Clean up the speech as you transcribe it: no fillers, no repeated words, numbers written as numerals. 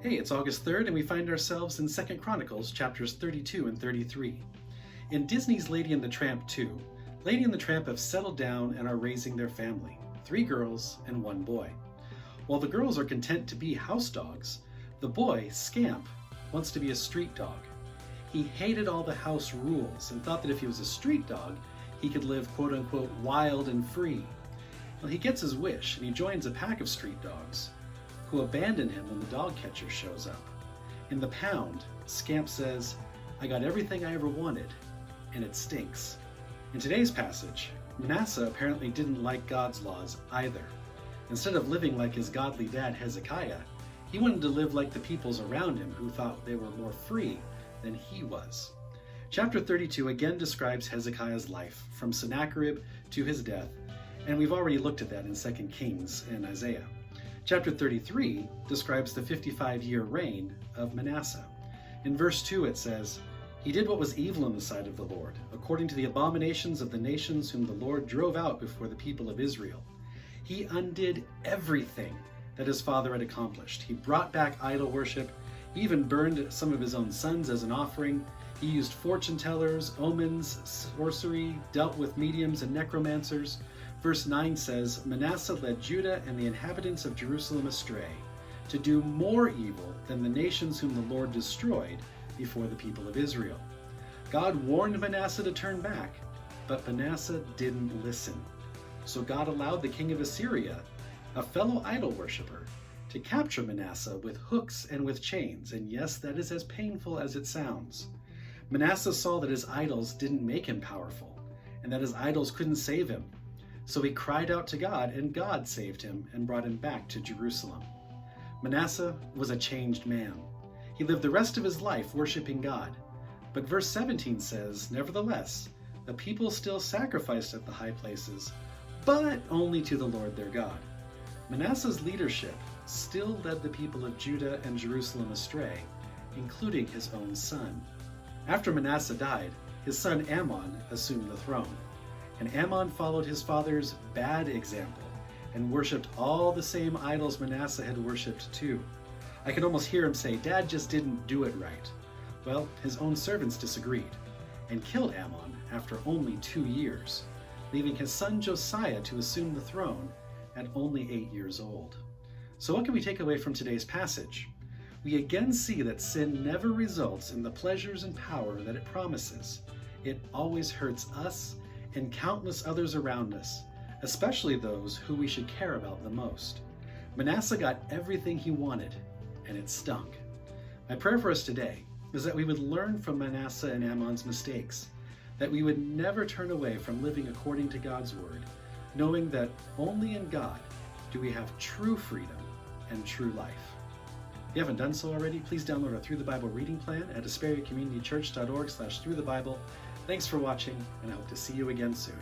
Hey, it's August 3rd, and we find ourselves in 2 Chronicles chapters 32 and 33. In Disney's Lady and the Tramp 2, Lady and the Tramp have settled down and are raising their family, 3 girls and 1 boy. While the girls are content to be house dogs, the boy, Scamp, wants to be a street dog. He hated all the house rules and thought that if he was a street dog, he could live quote-unquote wild and free. Well, he gets his wish and he joins a pack of street dogs, who abandon him when the dog catcher shows up. In the pound, Scamp says, "I got everything I ever wanted, and it stinks." In today's passage, Manasseh apparently didn't like God's laws either. Instead of living like his godly dad Hezekiah, he wanted to live like the peoples around him who thought they were more free than he was. Chapter 32 again describes Hezekiah's life, from Sennacherib to his death, and we've already looked at that in 2 Kings and Isaiah. Chapter 33 describes the 55-year reign of Manasseh. In verse 2 it says, "He did what was evil in the sight of the Lord, according to the abominations of the nations whom the Lord drove out before the people of Israel. He undid everything that his father had accomplished. He brought back idol worship. He even burned some of his own sons as an offering. He used fortune tellers, omens, sorcery, dealt with mediums and necromancers." Verse 9 says, "Manasseh led Judah and the inhabitants of Jerusalem astray, to do more evil than the nations whom the Lord destroyed before the people of Israel." God warned Manasseh to turn back, but Manasseh didn't listen. So God allowed the king of Assyria, a fellow idol worshiper, to capture Manasseh with hooks and with chains, and yes, that is as painful as it sounds. Manasseh saw that his idols didn't make him powerful, and that his idols couldn't save him. So he cried out to God, and God saved him and brought him back to Jerusalem. Manasseh was a changed man. He lived the rest of his life worshiping God. But verse 17 says, "Nevertheless, the people still sacrificed at the high places, but only to the Lord their God." Manasseh's leadership still led the people of Judah and Jerusalem astray, including his own son. After Manasseh died, his son Ammon assumed the throne. And Ammon followed his father's bad example and worshipped all the same idols Manasseh had worshipped too. I can almost hear him say, "Dad just didn't do it right." Well, his own servants disagreed and killed Ammon after only 2 years, leaving his son Josiah to assume the throne at only 8 years old. So what can we take away from today's passage? We again see that sin never results in the pleasures and power that it promises. It always hurts us and countless others around us, especially those who we should care about the most. Manasseh got everything he wanted, and it stunk. My prayer for us today is that we would learn from Manasseh and Ammon's mistakes, that we would never turn away from living according to God's word, knowing that only in God do we have true freedom and true life. If you haven't done so already, please download our Through the Bible reading plan at asperiacommunitychurch.org/throughthebible. Thanks for watching, and I hope to see you again soon.